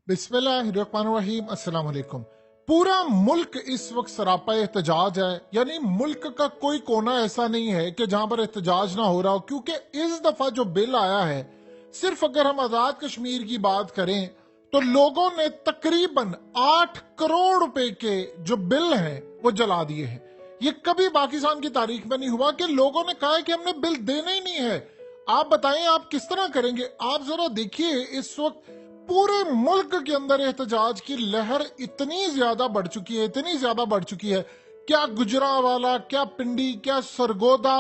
बिस्मिल्लाहिर्रहमानिर्रहीम। अस्सलाम वालेकुम। पूरा मुल्क इस वक्त सरापा एहतजाज है, यानी मुल्क का कोई कोना ऐसा नहीं है कि जहां पर एहतजाज ना हो रहा हो, क्योंकि इस दफा जो बिल आया है, सिर्फ अगर हम आजाद कश्मीर की बात करें तो लोगों ने तकरीबन 8 करोड़ रुपए के जो बिल हैं वो जला दिए हैं। ये कभी पाकिस्तान की तारीख में नहीं हुआ कि लोगों ने कहा है कि हमने बिल देना ही नहीं है। आप बताएं आप किस तरह करेंगे? आप जरा देखिए, इस वक्त पूरे मुल्क के अंदर एहतजाज की लहर इतनी ज्यादा बढ़ चुकी है, इतनी ज्यादा बढ़ चुकी है। क्या गुजरांवाला, क्या पिंडी, क्या सरगोदा,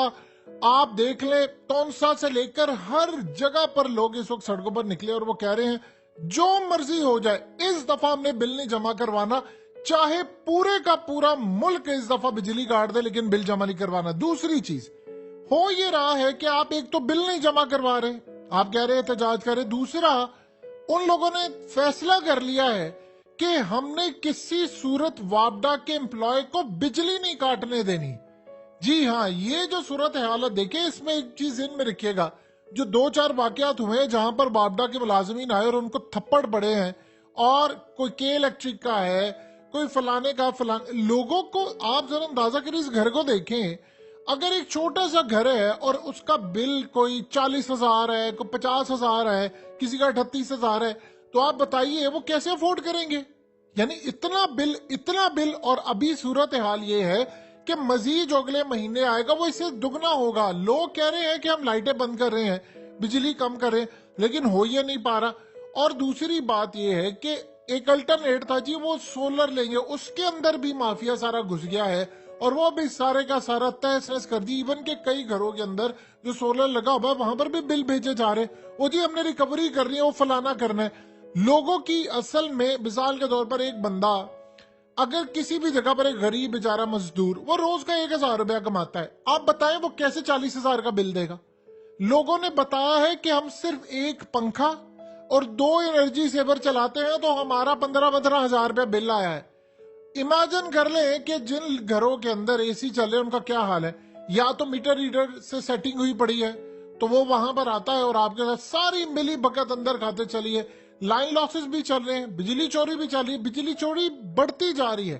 आप देख लें, तौनसा से लेकर हर जगह पर लोग इस वक्त सड़कों पर निकले और वो कह रहे हैं जो मर्जी हो जाए, इस दफा हमने बिल नहीं जमा करवाना, चाहे पूरे का पूरा मुल्क इस दफा बिजली काट दे, लेकिन बिल जमा नहीं करवाना। दूसरी चीज हो ये रहा है कि आप एक तो बिल नहीं जमा करवा रहे, आप कह रहे एहतजाज कर रहे, दूसरा उन लोगों ने फैसला कर लिया है कि हमने किसी सूरत वापडा के एम्प्लॉय को बिजली नहीं काटने देनी। जी हाँ, ये जो सूरत हालत देखे, इसमें एक चीज इन में रखिएगा, जो 2-4 वाकयात हुए जहां पर वापडा के मुलाजमीन आए और उनको थप्पड़ पड़े हैं, और कोई के इलेक्ट्रिक का है, कोई फलाने का फलाने, लोगों को आप जरा अंदाजा करिए, इस घर को देखें, अगर एक छोटा सा घर है और उसका बिल कोई 40,000 है, कोई 50,000 है, किसी का 38,000 है, तो आप बताइए वो कैसे अफोर्ड करेंगे? यानी इतना बिल। और अभी सूरत हाल ये है कि मजीद जो अगले महीने आएगा वो इससे दुगना होगा। लोग कह रहे हैं कि हम लाइटें बंद कर रहे हैं, बिजली कम कर रहे हैं, लेकिन हो ये नहीं पा रहा। और दूसरी बात ये है कि एक अल्टरनेट था जी, वो सोलर लेंगे, उसके अंदर भी माफिया सारा घुस गया है और वो भी सारे का सारा तहस नहस कर दी। इवन के कई घरों के अंदर जो सोलर लगा हुआ है वहां पर भी बिल भेजे जा रहे, वो जी हमने रिकवरी करनी है, वो फलाना करना है। लोगों की असल में, मिसाल के तौर पर एक बंदा अगर किसी भी जगह पर, एक गरीब बेचारा मजदूर, वो रोज का 1,000 रुपया कमाता है, आप बताएं वो कैसे 40,000 का बिल देगा? लोगों ने बताया है कि हम सिर्फ एक पंखा और 2 एनर्जी सेवर चलाते हैं तो हमारा 15-15 हजार रुपया बिल आया है। इमेजिन कर लें कि जिन घरों के अंदर एसी चल रहे हैं उनका क्या हाल है। या तो मीटर रीडर से सेटिंग हुई पड़ी है तो वो वहां पर आता है और आपके साथ सारी मिली भगत अंदर खाते चली है। लाइन लॉसेस भी चल रहे हैं, बिजली चोरी भी चल रही है, बिजली चोरी बढ़ती जा रही है।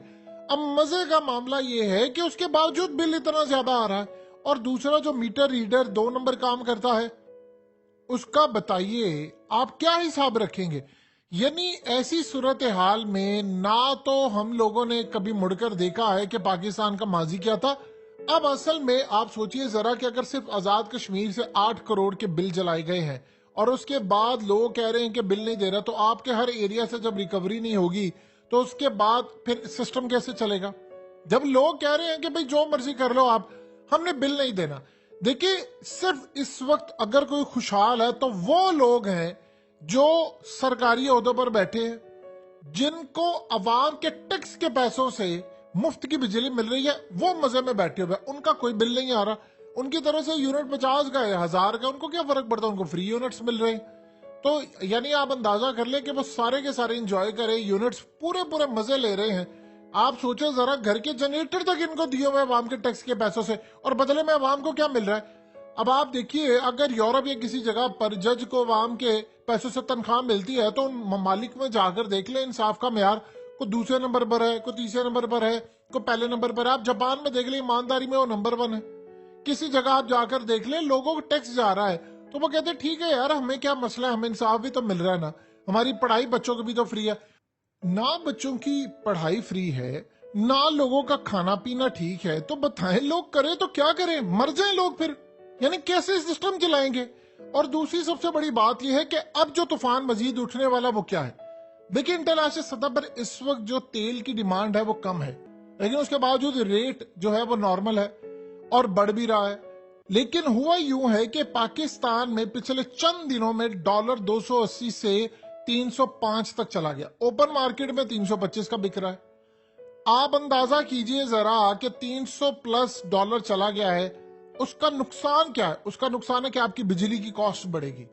अब मजे का मामला ये है कि उसके बावजूद बिल इतना ज्यादा आ रहा है। और दूसरा, जो मीटर रीडर 2 नंबर काम करता है, उसका बताइए आप क्या हिसाब रखेंगे? यानी ऐसी सूरत हाल में ना तो हम लोगों ने कभी मुड़कर देखा है कि पाकिस्तान का माजी क्या था। अब असल में आप सोचिए जरा कि अगर सिर्फ आजाद कश्मीर से 8 करोड़ के बिल जलाए गए हैं और उसके बाद लोग कह रहे हैं कि बिल नहीं दे रहा, तो आपके हर एरिया से जब रिकवरी नहीं होगी तो उसके बाद फिर सिस्टम कैसे चलेगा? जब लोग कह रहे हैं कि भाई जो मर्जी कर लो आप, हमने बिल नहीं देना। देखिए, सिर्फ इस वक्त अगर कोई खुशहाल है तो वो लोग हैं जो सरकारी ओहदों पर बैठे हैं, जिनको अवाम के टैक्स के पैसों से मुफ्त की बिजली मिल रही है, वो मजे में बैठे हुए, उनका कोई बिल नहीं आ रहा। उनकी तरफ से यूनिट 50 का है, 1000 का, उनको क्या फर्क पड़ता है, उनको फ्री यूनिट्स मिल रहे हैं। तो यानी आप अंदाजा कर ले कि वो सारे के सारे इंजॉय करें, यूनिट्स पूरे पूरे मजे ले रहे हैं। आप सोचो जरा, घर के जनरेटर तक इनको दिए हुए अवाम के टैक्स के पैसों से, और बदले में अवाम को क्या मिल रहा है? अब आप देखिए, अगर यूरोप या किसी जगह पर जज को अवाम के पैसों से तनख्वाह मिलती है तो उन ममालिक में जाकर देख ले इंसाफ का म्यार, को दूसरे नंबर पर है, को तीसरे नंबर पर है, को पहले नंबर पर है। आप जापान में देख ले, ईमानदारी में वो नंबर 1 है। किसी जगह आप जाकर देख ले, लोगों को टैक्स जा रहा है तो वो कहते हैं ठीक है यार, हमें क्या मसला है, हमें इंसाफ भी तो मिल रहा है ना, हमारी पढ़ाई बच्चों की भी तो फ्री है। ना बच्चों की पढ़ाई फ्री है, ना लोगों का खाना पीना ठीक है, तो बताएं लोग करें तो क्या करें? मर जाएं लोग फिर, यानी कैसे सिस्टम चलाएंगे? और दूसरी सबसे बड़ी बात यह है कि अब जो तूफान मजीद उठने वाला वो क्या है? देखिए, इंटरनेशनल सतह पर इस वक्त जो तेल की डिमांड है वो कम है, लेकिन उसके बावजूद रेट जो है वो नॉर्मल है और बढ़ भी रहा है। लेकिन हुआ यूं है कि पाकिस्तान में पिछले चंद दिनों में डॉलर 280 से 305 तक चला गया, ओपन मार्केट में 325 का बिक रहा है। आप अंदाजा कीजिए जरा कि 300 प्लस डॉलर चला गया है, उसका नुकसान क्या है? उसका नुकसान है कि आपकी बिजली की कॉस्ट बढ़ेगी।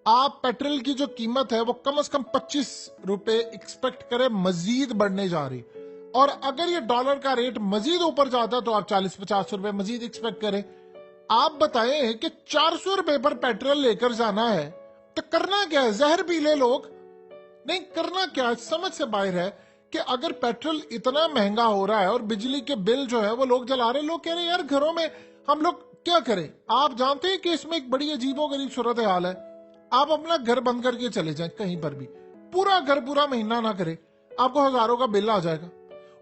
आप पेट्रोल की जो कीमत है वो कम से कम 25 रुपए एक्सपेक्ट करें, मजीद बढ़ने जा रही। और अगर ये डॉलर का रेट मजीद ऊपर जाता है तो आप 40-50 रुपए मजीद एक्सपेक्ट करें। आप बताएं कि 400 रुपए पर पेट्रोल लेकर जाना है तो करना क्या है? जहर पी ले लोग। नहीं, करना क्या है, समझ से बाहर है कि अगर पेट्रोल इतना महंगा हो रहा है और बिजली के बिल जो है वो लोग जला रहे हैं, लोग कह रहे हैं यार घरों में हम लोग क्या करें। आप जानते हैं कि इसमें एक बड़ी अजीबोगरीब सूरत हाल है। आप अपना घर बंद करके चले जाएं कहीं पर भी, पूरा घर पूरा महीना ना करे, आपको हजारों का बिल आ जाएगा।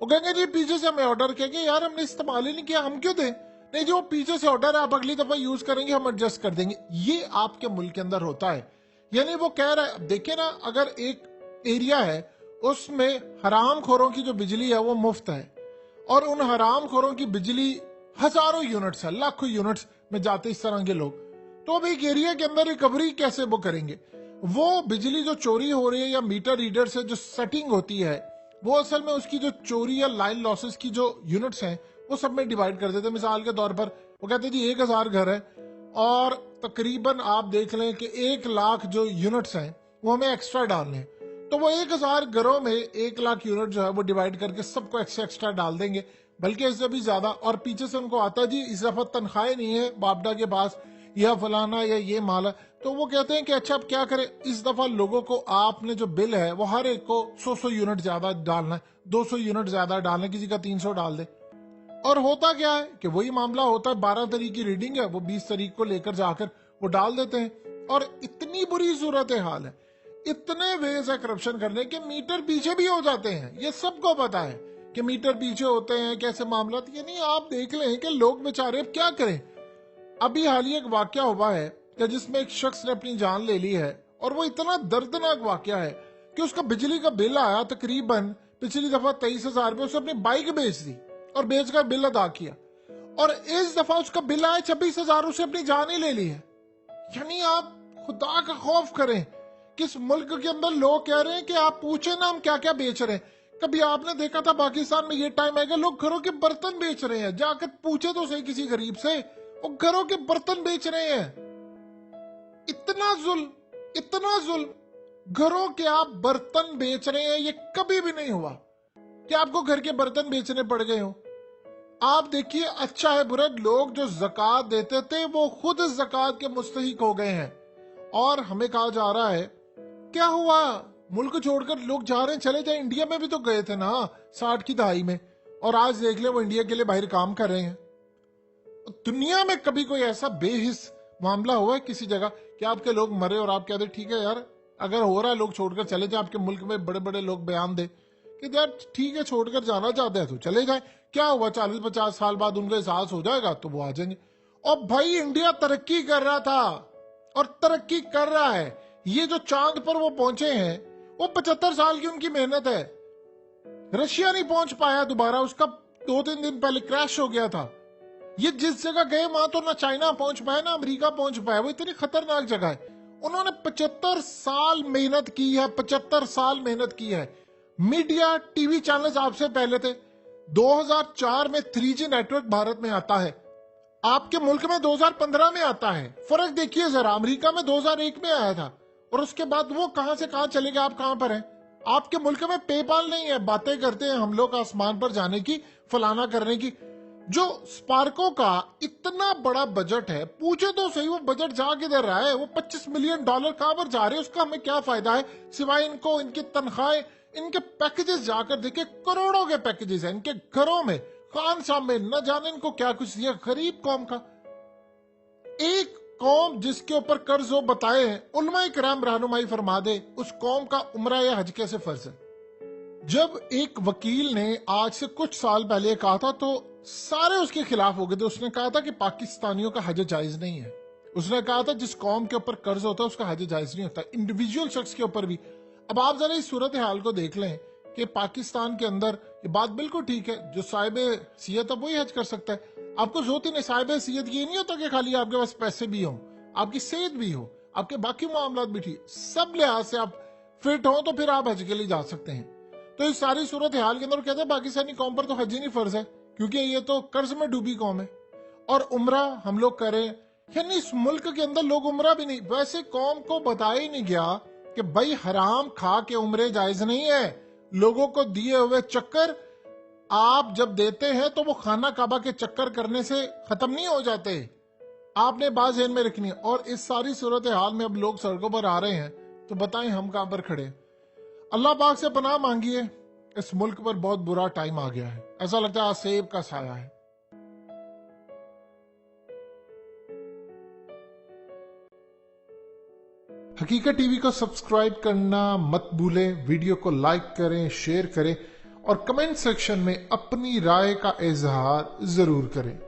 वो कहेंगे जी पीछे से हमें ऑर्डर किया, यार हमने इस्तेमाल ही नहीं किया, हम क्यों दें। नहीं, जो पीछे से ऑर्डर है आप अगली दफा यूज करेंगे, हम एडजस्ट कर देंगे। ये आपके मुल्क के अंदर होता है। यानी वो कह रहा है, देखिए ना, अगर एक एरिया है उसमें हराम खोरों की जो बिजली है वो मुफ्त है, और उन हराम खोरों की बिजली हजारों यूनिट्स है, लाखों यूनिट्स में जाते इस तरह के लोग, तो अब एक एरिया के अंदर रिकवरी कैसे वो करेंगे। वो बिजली जो चोरी हो रही है या मीटर रीडर से जो सेटिंग होती है, वो असल में उसकी जो चोरी या लाइन लॉसेस की जो यूनिट्स हैं वो सब में डिवाइड कर देते हैं। मिसाल के तौर पर वो कहते हैं जी 1000 घर है और तकरीबन आप देख लें कि 1 लाख जो यूनिट्स हैं वो हमें एक्स्ट्रा डालने हैं, तो वो 1000 घरों में 1 लाख यूनिट जो है वो डिवाइड करके सबको एक्स्ट्रा डाल देंगे, बल्कि इससे भी ज्यादा। और पीछे से उनको आता है जी इस दफा तनख्वाहें नहीं है बापडा के पास, या फलाना या ये माल है, तो वो कहते हैं कि अच्छा अब क्या करें, इस दफा लोगों को आपने जो बिल है वो हर एक को 100 यूनिट ज्यादा डालना है, 200 यूनिट ज्यादा डालना है, किसी का 300 डाल दे। और होता क्या है कि वही मामला होता है, 12 तारीख की रीडिंग है वो 20 तारीख को लेकर जाकर वो डाल देते हैं। और इतनी बुरी सूरत हाल है, इतने वेज है करप्शन करने के, मीटर पीछे भी हो जाते हैं। ये सबको पता है कि मीटर पीछे होते हैं, कैसे मामला। यानी आप देख लें कि लोग बेचारे अब क्या करें। अभी हालिया एक वाकया हुआ है कि जिसमें एक शख्स ने अपनी जान ले ली है, और वो इतना दर्दनाक वाकया है कि उसका बिजली का बिल आया तकरीबन पिछली दफा 23,000 रुपए, उसने अपनी बाइक बेच दी और बेचकर बिल अदा किया, और इस दफा उसका बिल आया 26,000, उसे अपनी जान ही ले ली है। यानी आप खुदा का खौफ करें, किस मुल्क के अंदर लोग कह रहे हैं कि आप पूछे ना हम क्या क्या बेच रहे हैं। कभी आपने देखा था पाकिस्तान में ये टाइम आएगा लोग घरों के बर्तन बेच रहे हैं, जाकर पूछे तो सही किसी गरीब से, वो घरों के बर्तन बेच रहे हैं। इतना जुल्म, इतना जुल्म, घरों के आप बर्तन बेच रहे हैं। ये कभी भी नहीं हुआ कि आपको घर के बर्तन बेचने पड़ गए हो। आप देखिए, अच्छा है बुरा, लोग जो ज़कात देते थे वो खुद ज़कात के मुस्तहिक हो गए हैं, और हमें कहा जा रहा है क्या हुआ, मुल्क छोड़कर लोग जा रहे हैं, चले जाए। इंडिया में भी तो गए थे ना 60 की दहाई में, और आज देख ले वो इंडिया के लिए बाहर काम कर रहे हैं। दुनिया में कभी कोई ऐसा बेहिस मामला हुआ है किसी जगह कि आपके लोग मरे और आप कहते ठीक है यार अगर हो रहा है लोग छोड़कर चले जाए। आपके मुल्क में बड़े बड़े लोग बयान दे कि यार ठीक है छोड़कर जाना चाहते हैं तो चले जाए, क्या हुआ 40-50 साल बाद उनको एहसास हो जाएगा तो वो आ जाएंगे। और भाई इंडिया तरक्की कर रहा था और तरक्की कर रहा है। ये जो चांद पर वो पहुंचे हैं वो 75 साल की उनकी मेहनत है। रशिया नहीं पहुंच पाया दोबारा, उसका 2-3 दिन पहले क्रैश हो गया था। ये जिस जगह गए वहां तो ना चाइना पहुंच पाया ना अमेरिका पहुंच पाया, वो इतनी खतरनाक जगह है। उन्होंने 75 साल मेहनत की है, 75 साल मेहनत की है। मीडिया टीवी चैनल्स आपसे पहले थे। 2004 में 3G नेटवर्क भारत में आता है, आपके मुल्क में 2015 में आता है। फर्क देखिए जरा, अमेरिका में 2001 में आया था और उसके बाद वो कहां से कहां चले गए, आप कहां पर हैं। आपके मुल्क में पेपाल नहीं है, बातें करते हैं हम लोग आसमान पर जाने की, फलाना करने की। जो स्पार्को का इतना बड़ा बजट है, पूछे तो सही वो बजट जा किधर रहा है। वो $25 मिलियन कहां पर जा रहे हैं, उसका हमें क्या फायदा है सिवाय इनको इनकी तनख्वाहें, इनके पैकेजेस जाकर देखिए करोड़ों के पैकेजेस हैं इनके घरों में, खान साहब में न जाने इनको क्या कुछ दिया। गरीब कौम का, एक कौम जिसके ऊपर कर्ज हो बताए हैं, उलमा इकराम रहनुमाई फरमा दे उस कौम का उम्रा या हज कैसे फर्ज है। जब एक वकील ने आज से कुछ साल पहले कहा था तो सारे उसके खिलाफ हो गए थे। उसने कहा था कि पाकिस्तानियों का हज जायज नहीं है। उसने कहा था जिस कौम के ऊपर कर्ज होता है उसका हज जायज नहीं होता, इंडिविजुअल शख्स के ऊपर भी। अब आप जरा इस सूरत हाल को देख लें कि पाकिस्तान के अंदर ये बात बिल्कुल ठीक है, जो साहिब सीयत है वही हज कर सकता है। आपको जरूरत ही नहीं, साहिब सीयत ये नहीं होता कि खाली आपके पास पैसे भी हों, आपकी सेहत भी हो, आपके बाकी मामला भी ठीक, सब लिहाज से आप फिट हो तो फिर आप हज के लिए जा सकते हैं। तो इस सारी सूरत हाल के अंदर कहते हैं पाकिस्तानी कौम पर तो हज ही नहीं फर्ज है, क्योंकि ये तो कर्ज में डूबी कौम है। और उम्रा हम लोग करें, यानी इस मुल्क के अंदर लोग उम्रा भी नहीं। वैसे कौम को बताया ही नहीं गया कि भाई हराम खा के उम्रे जायज नहीं है। लोगों को दिए हुए चक्कर आप जब देते हैं तो वो खाना काबा के चक्कर करने से खत्म नहीं हो जाते, आपने बात ज़हन में रखनी है। और इस सारी सूरत हाल में अब लोग सड़कों पर आ रहे हैं तो बताएं हम कहां पर खड़े। अल्लाह पाक से पनाह मांगिए, इस मुल्क पर बहुत बुरा टाइम आ गया है, ऐसा लगता है सेब का साया है। हकीकत टीवी को सब्सक्राइब करना मत भूलें, वीडियो को लाइक करें, शेयर करें और कमेंट सेक्शन में अपनी राय का इजहार जरूर करें।